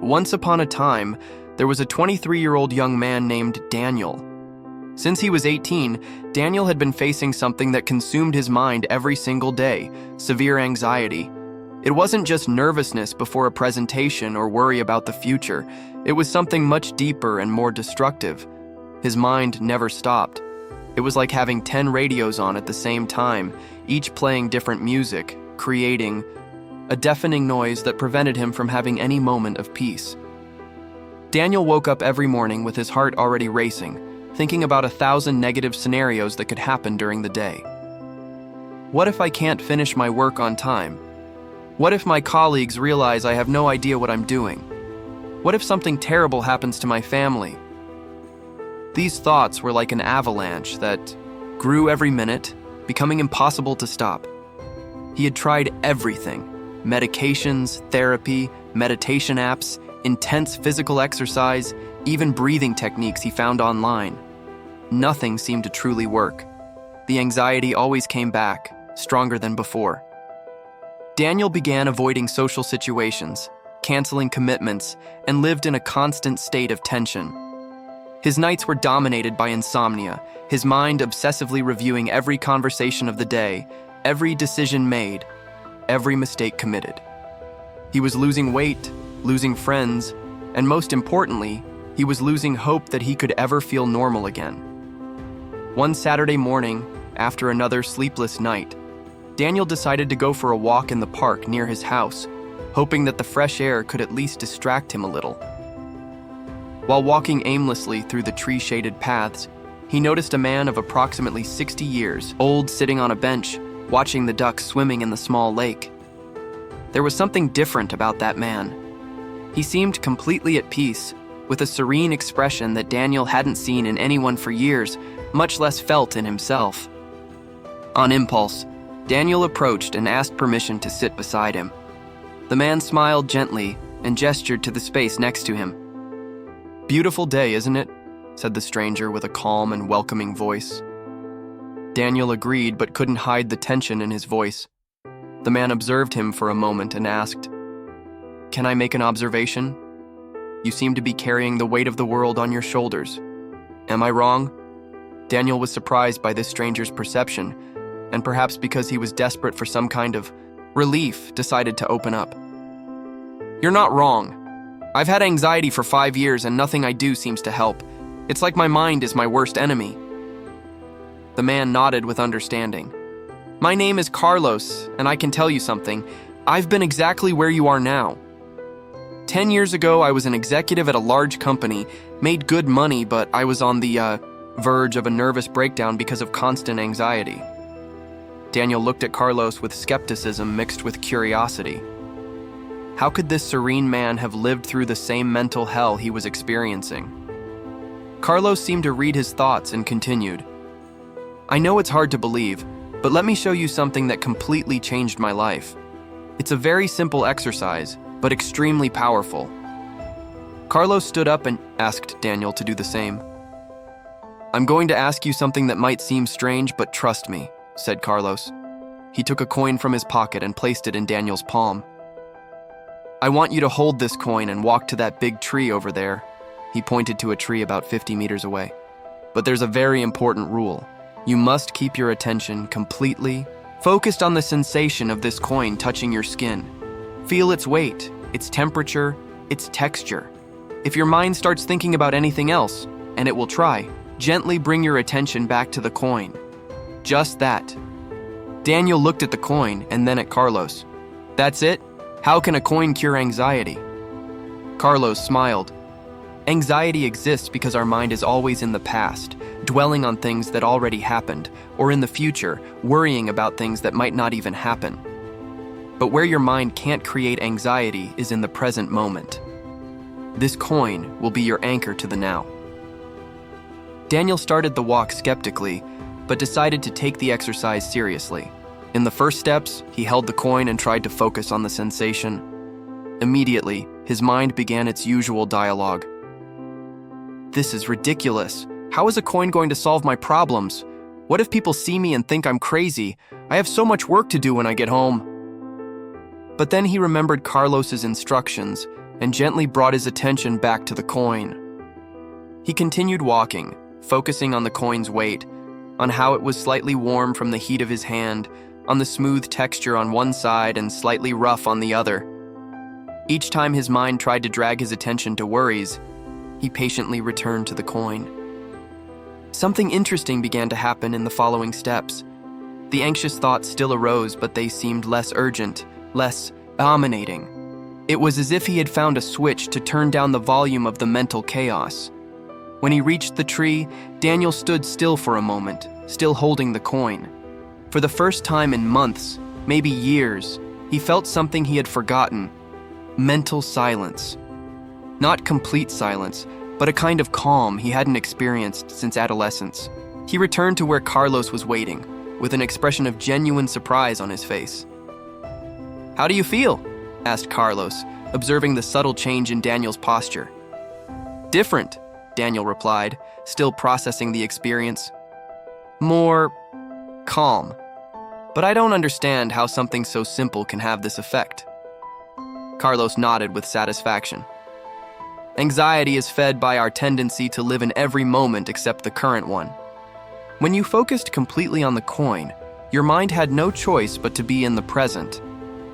Once upon a time, there was a 23-year-old young man named Daniel. Since he was 18, Daniel had been facing something that consumed his mind every single day: severe anxiety. It wasn't just nervousness before a presentation or worry about the future. It was something much deeper and more destructive. His mind never stopped. It was like having 10 radios on at the same time, each playing different music, creating a deafening noise that prevented him from having any moment of peace. Daniel woke up every morning with his heart already racing, thinking about 1,000 negative scenarios that could happen during the day. What if I can't finish my work on time? What if my colleagues realize I have no idea what I'm doing? What if something terrible happens to my family? These thoughts were like an avalanche that grew every minute, becoming impossible to stop. He had tried everything: medications, therapy, meditation apps, intense physical exercise, even breathing techniques he found online. Nothing seemed to truly work. The anxiety always came back, stronger than before. Daniel began avoiding social situations, canceling commitments, and lived in a constant state of tension. His nights were dominated by insomnia, his mind obsessively reviewing every conversation of the day, every decision made, every mistake committed. He was losing weight, losing friends, and most importantly, he was losing hope that he could ever feel normal again. One Saturday morning, after another sleepless night, Daniel decided to go for a walk in the park near his house, hoping that the fresh air could at least distract him a little. While walking aimlessly through the tree-shaded paths, he noticed a man of approximately 60 years old sitting on a bench, watching the ducks swimming in the small lake. There was something different about that man. He seemed completely at peace, with a serene expression that Daniel hadn't seen in anyone for years, much less felt in himself. On impulse, Daniel approached and asked permission to sit beside him. The man smiled gently and gestured to the space next to him. "Beautiful day, isn't it?" said the stranger with a calm and welcoming voice. Daniel agreed but couldn't hide the tension in his voice. The man observed him for a moment and asked, "Can I make an observation? You seem to be carrying the weight of the world on your shoulders. Am I wrong?" Daniel was surprised by this stranger's perception, and perhaps because he was desperate for some kind of relief, decided to open up. "You're not wrong. I've had anxiety for 5 years and nothing I do seems to help. It's like my mind is my worst enemy." The man nodded with understanding. "My name is Carlos, and I can tell you something. I've been exactly where you are now. 10 years ago, I was an executive at a large company, made good money, but I was on the verge of a nervous breakdown because of constant anxiety." Daniel looked at Carlos with skepticism mixed with curiosity. How could this serene man have lived through the same mental hell he was experiencing? Carlos seemed to read his thoughts and continued, "I know it's hard to believe, but let me show you something that completely changed my life. It's a very simple exercise, but extremely powerful." Carlos stood up and asked Daniel to do the same. "I'm going to ask you something that might seem strange, but trust me," said Carlos. He took a coin from his pocket and placed it in Daniel's palm. "I want you to hold this coin and walk to that big tree over there." He pointed to a tree about 50 meters away. "But there's a very important rule. You must keep your attention completely focused on the sensation of this coin touching your skin. Feel its weight, its temperature, its texture. If your mind starts thinking about anything else, and it will try, gently bring your attention back to the coin. Just that." Daniel looked at the coin and then at Carlos. "That's it? How can a coin cure anxiety?" Carlos smiled. "Anxiety exists because our mind is always in the past, dwelling on things that already happened, or in the future, worrying about things that might not even happen. But where your mind can't create anxiety is in the present moment. This coin will be your anchor to the now." Daniel started the walk skeptically, but decided to take the exercise seriously. In the first steps, he held the coin and tried to focus on the sensation. Immediately, his mind began its usual dialogue. "This is ridiculous. How is a coin going to solve my problems? What if people see me and think I'm crazy? I have so much work to do when I get home." But then he remembered Carlos's instructions and gently brought his attention back to the coin. He continued walking, focusing on the coin's weight, on how it was slightly warm from the heat of his hand, on the smooth texture on one side and slightly rough on the other. Each time his mind tried to drag his attention to worries, he patiently returned to the coin. Something interesting began to happen in the following steps. The anxious thoughts still arose, but they seemed less urgent, less dominating. It was as if he had found a switch to turn down the volume of the mental chaos. When he reached the tree, Daniel stood still for a moment, still holding the coin. For the first time in months, maybe years, he felt something he had forgotten: mental silence. Not complete silence, but a kind of calm he hadn't experienced since adolescence. He returned to where Carlos was waiting, with an expression of genuine surprise on his face. "How do you feel?" asked Carlos, observing the subtle change in Daniel's posture. "Different," Daniel replied, still processing the experience. "More calm. But I don't understand how something so simple can have this effect." Carlos nodded with satisfaction. Anxiety is fed by our tendency to live in every moment except the current one. When you focused completely on the coin, your mind had no choice but to be in the present.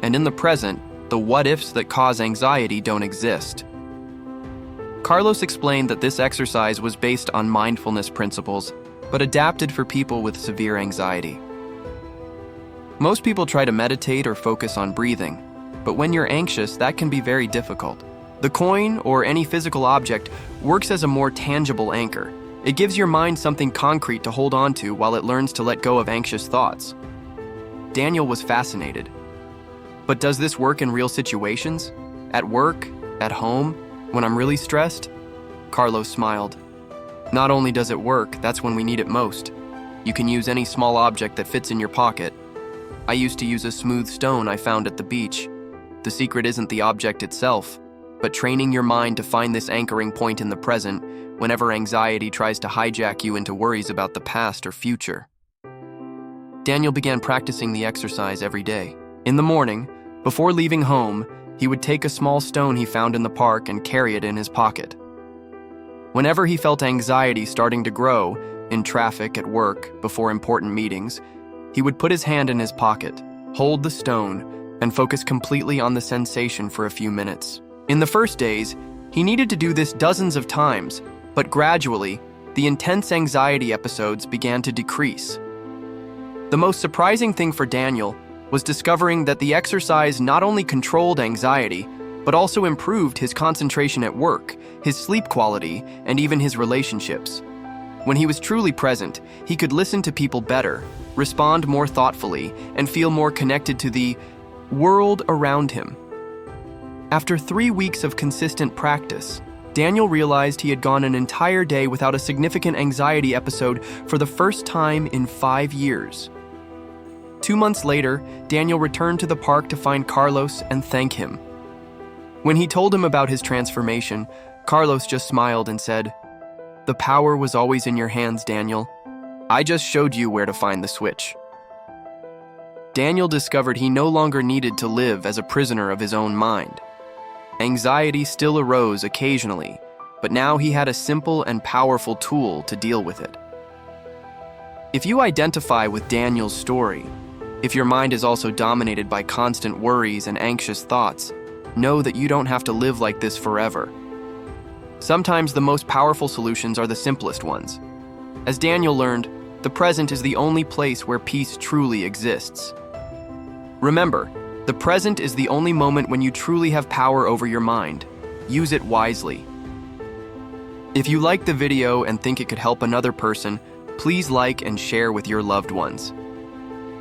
And in the present, the what-ifs that cause anxiety don't exist. Carlos explained that this exercise was based on mindfulness principles, but adapted for people with severe anxiety. Most people try to meditate or focus on breathing, but when you're anxious, that can be very difficult. The coin, or any physical object, works as a more tangible anchor. It gives your mind something concrete to hold on to while it learns to let go of anxious thoughts. Daniel was fascinated. But does this work in real situations? At work? At home? When I'm really stressed? Carlos smiled. Not only does it work, that's when we need it most. You can use any small object that fits in your pocket. I used to use a smooth stone I found at the beach. The secret isn't the object itself, but training your mind to find this anchoring point in the present whenever anxiety tries to hijack you into worries about the past or future. Daniel began practicing the exercise every day. In the morning, before leaving home, he would take a small stone he found in the park and carry it in his pocket. Whenever he felt anxiety starting to grow, in traffic, at work, before important meetings, he would put his hand in his pocket, hold the stone, and focus completely on the sensation for a few minutes. In the first days, he needed to do this dozens of times, but gradually, the intense anxiety episodes began to decrease. The most surprising thing for Daniel was discovering that the exercise not only controlled anxiety, but also improved his concentration at work, his sleep quality, and even his relationships. When he was truly present, he could listen to people better, respond more thoughtfully, and feel more connected to the world around him. After 3 weeks of consistent practice, Daniel realized he had gone an entire day without a significant anxiety episode for the first time in 5 years. 2 months later, Daniel returned to the park to find Carlos and thank him. When he told him about his transformation, Carlos just smiled and said, "The power was always in your hands, Daniel. I just showed you where to find the switch." Daniel discovered he no longer needed to live as a prisoner of his own mind. Anxiety still arose occasionally, but now he had a simple and powerful tool to deal with it. If you identify with Daniel's story, if your mind is also dominated by constant worries and anxious thoughts, know that you don't have to live like this forever. Sometimes the most powerful solutions are the simplest ones. As Daniel learned, the present is the only place where peace truly exists. Remember, the present is the only moment when you truly have power over your mind. Use it wisely. If you liked the video and think it could help another person, please like and share with your loved ones.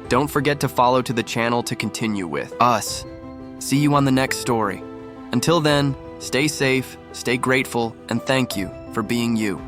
Don't forget to follow to the channel to continue with us. See you on the next story. Until then, stay safe, stay grateful, and thank you for being you.